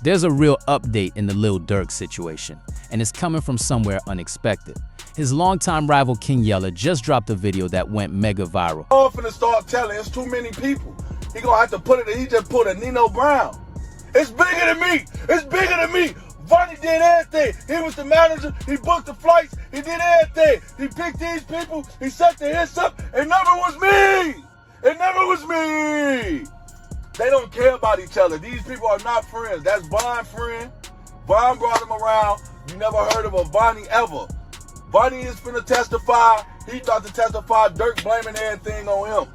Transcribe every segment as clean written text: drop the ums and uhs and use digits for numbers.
There's a real update in the Lil Durk situation, and it's coming from somewhere unexpected. His longtime rival King Yella just dropped a video that went mega viral. I'm finna start telling, it's too many people. He gonna have to put it, he just put a Nino Brown. It's bigger than me, it's bigger than me. Vonnie did everything. He was the manager, he booked the flights, he did everything. He picked these people, he set the hits up, it never was me. It never was me. They don't care about each other. These people are not friends. That's Von's friend. Von brought him around. You never heard of a Vonnie ever. Vonnie is finna testify. He thought to testify. Durk blaming everything on him.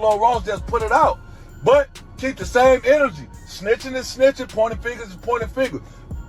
Lil Ross just put it out. But keep the same energy. Snitching is snitching. Pointing fingers is pointing fingers.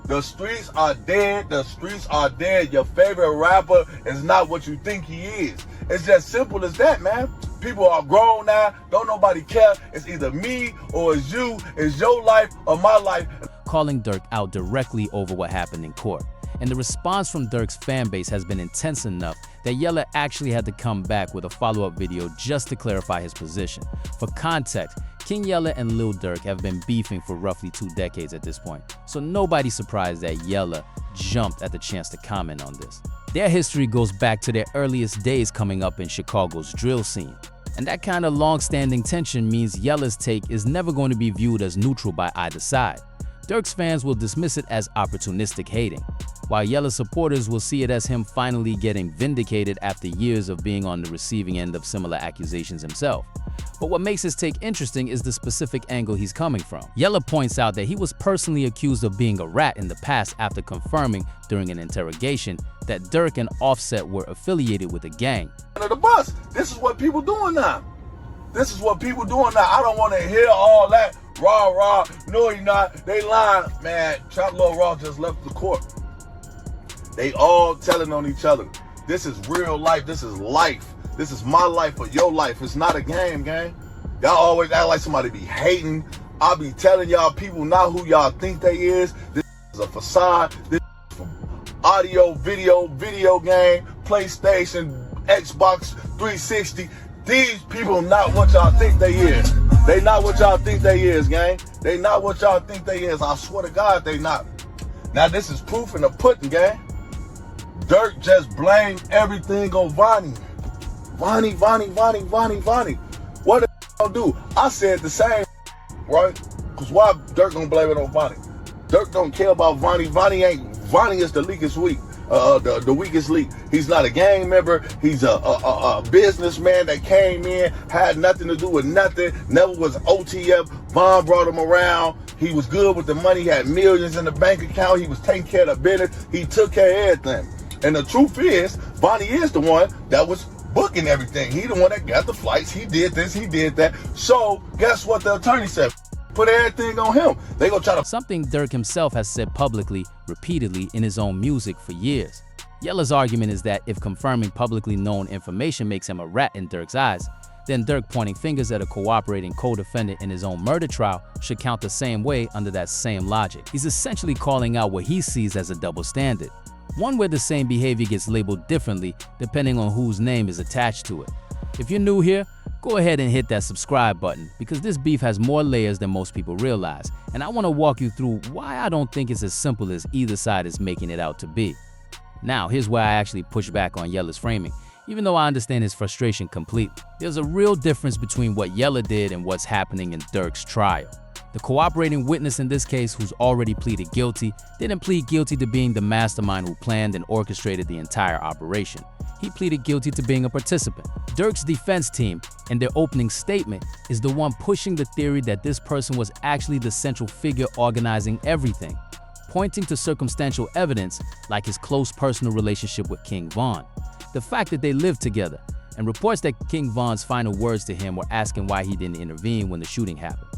The streets are dead. The streets are dead. Your favorite rapper is not what you think he is. It's just simple as that, man. People are grown now. Don't nobody care. It's either me or it's you. It's your life or my life. Calling Durk out directly over what happened in court. And the response from Durk's fan base has been intense enough that Yella actually had to come back with a follow-up video just to clarify his position. For context, King Yella and Lil Durk have been beefing for roughly 2 decades at this point, so nobody's surprised that Yella jumped at the chance to comment on this. Their history goes back to their earliest days coming up in Chicago's drill scene. And that kind of long-standing tension means Yella's take is never going to be viewed as neutral by either side. Durk's fans will dismiss it as opportunistic hating, while Yella's supporters will see it as him finally getting vindicated after years of being on the receiving end of similar accusations himself. But what makes his take interesting is the specific angle he's coming from. Yella points out that he was personally accused of being a rat in the past after confirming during an interrogation that Durk and Offset were affiliated with a gang. Under the bus. This is what people doing now. This is what people doing now. I don't want to hear all that rah, no you're not, they lying. Man, Lil Ross just left the court. They all telling on each other. This is real life, this is life. This is my life or your life. It's not a game, gang. Y'all always act like somebody be hating. I be telling y'all people not who y'all think they is. This is a facade. This is from audio, video game, PlayStation, Xbox 360. These people not what y'all think they is. They not what y'all think they is, gang. They not what y'all think they is. I swear to God, they not. Now this is proof in the pudding, gang. Durk just blamed everything on Vonnie. Vonnie. What the gonna do? I said the same, right? Cause why Durk gonna blame it on Vonnie? Durk don't care about Vonnie. Vonnie is the weakest weak. The weakest link. He's not a gang member. He's a businessman that came in, had nothing to do with nothing, never was OTF. Von brought him around. He was good with the money. He had millions in the bank account. He was taking care of the business. He took care of everything. And the truth is, Vonnie is the one that was booking everything. He the one that got the flights. He did this. He did that. So guess what the attorney said? Put everything on him. They gonna try to— something Durk himself has said publicly, repeatedly in his own music for years. Yella's argument is that if confirming publicly known information makes him a rat in Durk's eyes, then Durk pointing fingers at a cooperating co-defendant in his own murder trial should count the same way under that same logic. He's essentially calling out what he sees as a double standard, one where the same behavior gets labeled differently depending on whose name is attached to it. If you're new here, go ahead and hit that subscribe button because this beef has more layers than most people realize, and I want to walk you through why I don't think it's as simple as either side is making it out to be. Now, here's where I actually push back on Yella's framing. Even though I understand his frustration completely, there's a real difference between what Yella did and what's happening in Durk's trial. The cooperating witness in this case, who's already pleaded guilty, didn't plead guilty to being the mastermind who planned and orchestrated the entire operation. He pleaded guilty to being a participant. Durk's defense team, in their opening statement, is the one pushing the theory that this person was actually the central figure organizing everything, pointing to circumstantial evidence like his close personal relationship with King Von, the fact that they lived together, and reports that King Von's final words to him were asking why he didn't intervene when the shooting happened.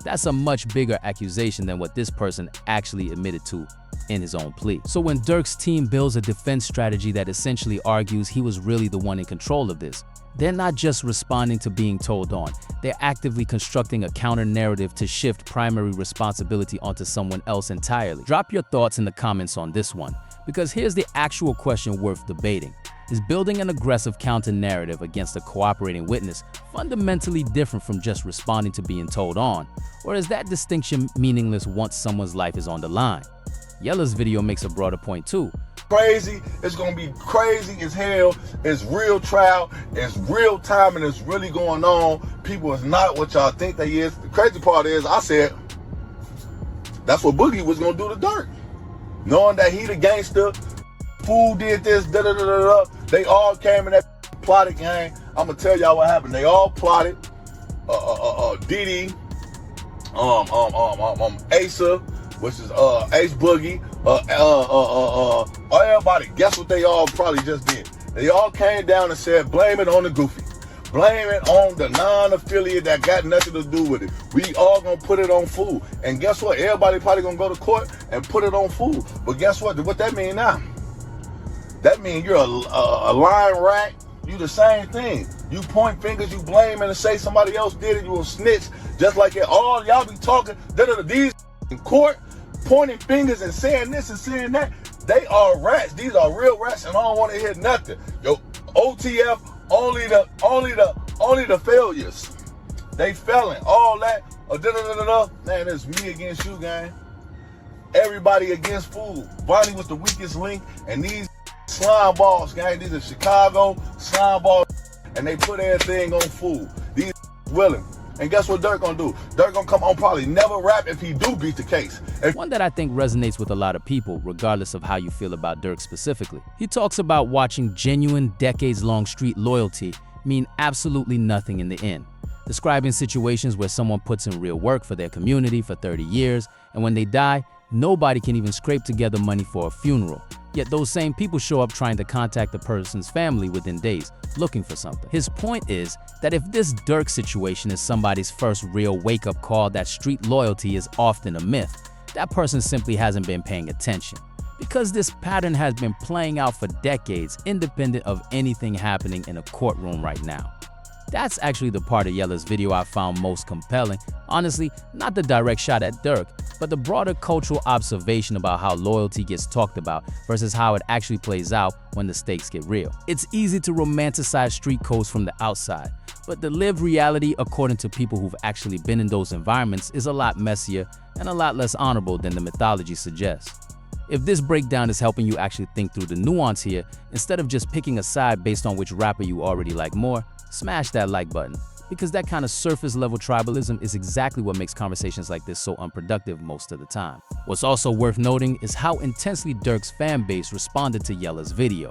That's a much bigger accusation than what this person actually admitted to in his own plea. So when Durk's team builds a defense strategy that essentially argues he was really the one in control of this, they're not just responding to being told on, they're actively constructing a counter-narrative to shift primary responsibility onto someone else entirely. Drop your thoughts in the comments on this one, because here's the actual question worth debating. is building an aggressive counter-narrative against a cooperating witness fundamentally different from just responding to being told on? Or is that distinction meaningless once someone's life is on the line? Yella's video makes a broader point too. Crazy, it's gonna be crazy as hell. It's real trial, it's real time, and it's really going on. People is not what y'all think they is. The crazy part is, I said, that's what Boogie was gonna do to Durk. Knowing that he the gangster, fool did this, da-da-da-da-da. They all came in that plotted gang. I'm gonna tell y'all what happened. They all plotted. Diddy, Asa, which is Ace Boogie, everybody. Guess what they all probably just did? They all came down and said, blame it on the goofy. Blame it on the non-affiliate that got nothing to do with it. We all gonna put it on Fool. And guess what? Everybody probably gonna go to court and put it on Fool. But guess what? What that mean now? That means you're a lying rat. You the same thing. You point fingers, you blame and say somebody else did it. You a snitch. Just like it. All y'all be talking, these in court, pointing fingers and saying this and saying that. They are rats. These are real rats, and I don't want to hear nothing. Yo, OTF, only the failures. They failing. All that. Man, it's me against you, gang. Everybody against Fool. Bonnie was the weakest link, and these slime balls, gang. These are Chicago slime balls, and they put everything on Fool. These willing. And guess what Durk gonna do? Durk gonna come on probably never rap if he do beat the case. One that I think resonates with a lot of people, regardless of how you feel about Durk specifically. He talks about watching genuine, decades-long street loyalty mean absolutely nothing in the end. Describing situations where someone puts in real work for their community for 30 years, and when they die, nobody can even scrape together money for a funeral. Yet those same people show up trying to contact the person's family within days, looking for something. His point is that if this Durk situation is somebody's first real wake-up call that street loyalty is often a myth, that person simply hasn't been paying attention. Because this pattern has been playing out for decades, independent of anything happening in a courtroom right now. That's actually the part of Yella's video I found most compelling. Honestly, not the direct shot at Durk, but the broader cultural observation about how loyalty gets talked about versus how it actually plays out when the stakes get real. It's easy to romanticize street codes from the outside, but the lived reality, according to people who've actually been in those environments, is a lot messier and a lot less honorable than the mythology suggests. If this breakdown is helping you actually think through the nuance here, instead of just picking a side based on which rapper you already like more, smash that like button, because that kind of surface level tribalism is exactly what makes conversations like this so unproductive most of the time. What's also worth noting is how intensely Durk's fan base responded to Yella's video.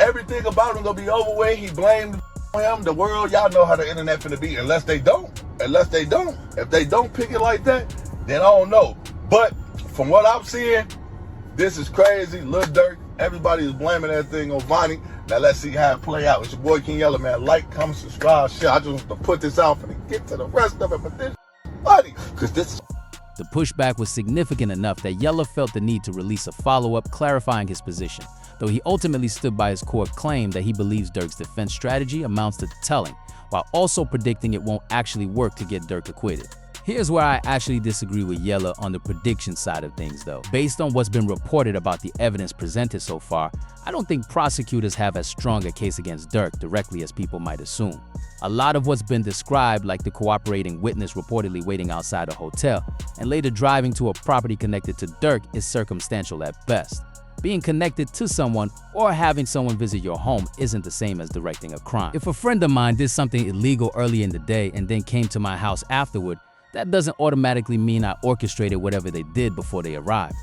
Everything about him gonna be over with. He blamed him, the world. Y'all know how the internet finna be, unless they don't. If they don't pick it like that, then I don't know. But from what I'm seeing, this is crazy. Lil Durk, everybody is blaming everything on Vonnie. Now let's see how it play out. It's your boy King Yella, man. Like, comment, subscribe, share. I just want to put this out and get to the rest of it, but this funny, because this is... The pushback was significant enough that Yella felt the need to release a follow-up clarifying his position, though he ultimately stood by his core claim that he believes Durk's defense strategy amounts to telling, while also predicting it won't actually work to get Durk acquitted. Here's where I actually disagree with Yella on the prediction side of things though. Based on what's been reported about the evidence presented so far, I don't think prosecutors have as strong a case against Durk directly as people might assume. A lot of what's been described, like the cooperating witness reportedly waiting outside a hotel and later driving to a property connected to Durk, is circumstantial at best. Being connected to someone or having someone visit your home isn't the same as directing a crime. If a friend of mine did something illegal early in the day and then came to my house afterward, that doesn't automatically mean I orchestrated whatever they did before they arrived.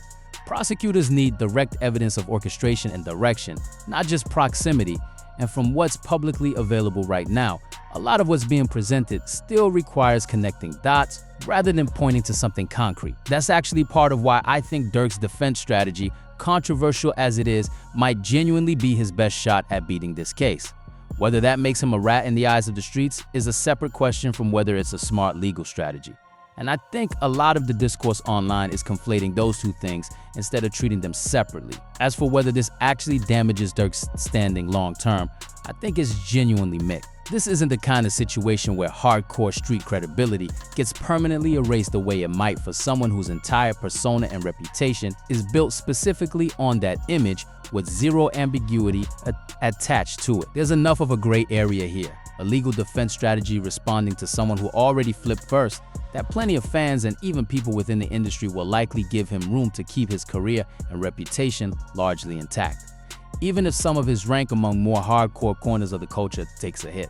Prosecutors need direct evidence of orchestration and direction, not just proximity, and from what's publicly available right now, a lot of what's being presented still requires connecting dots rather than pointing to something concrete. That's actually part of why I think Durk's defense strategy, controversial as it is, might genuinely be his best shot at beating this case. Whether that makes him a rat in the eyes of the streets is a separate question from whether it's a smart legal strategy. And I think a lot of the discourse online is conflating those two things instead of treating them separately. As for whether this actually damages Durk's standing long term, I think it's genuinely mixed. This isn't the kind of situation where hardcore street credibility gets permanently erased the way it might for someone whose entire persona and reputation is built specifically on that image with zero ambiguity attached to it. There's enough of a gray area here, a legal defense strategy responding to someone who already flipped first, that plenty of fans and even people within the industry will likely give him room to keep his career and reputation largely intact, even if some of his rank among more hardcore corners of the culture takes a hit.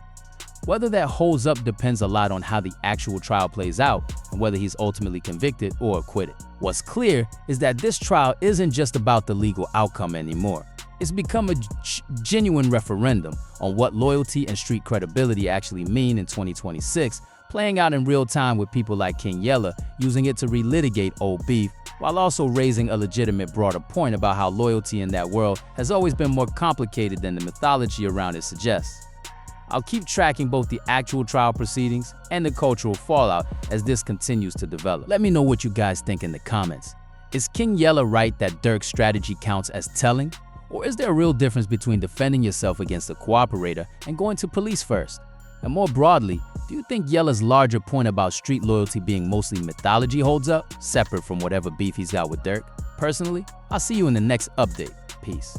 Whether that holds up depends a lot on how the actual trial plays out and whether he's ultimately convicted or acquitted. What's clear is that this trial isn't just about the legal outcome anymore. It's become a genuine referendum on what loyalty and street credibility actually mean in 2026, playing out in real time with people like King Yella using it to relitigate old beef, while also raising a legitimate broader point about how loyalty in that world has always been more complicated than the mythology around it suggests. I'll keep tracking both the actual trial proceedings and the cultural fallout as this continues to develop. Let me know what you guys think in the comments. Is King Yella right that Durk's strategy counts as telling? Or is there a real difference between defending yourself against a cooperator and going to police first? And more broadly, do you think Yella's larger point about street loyalty being mostly mythology holds up, separate from whatever beef he's got with Durk? Personally, I'll see you in the next update. Peace.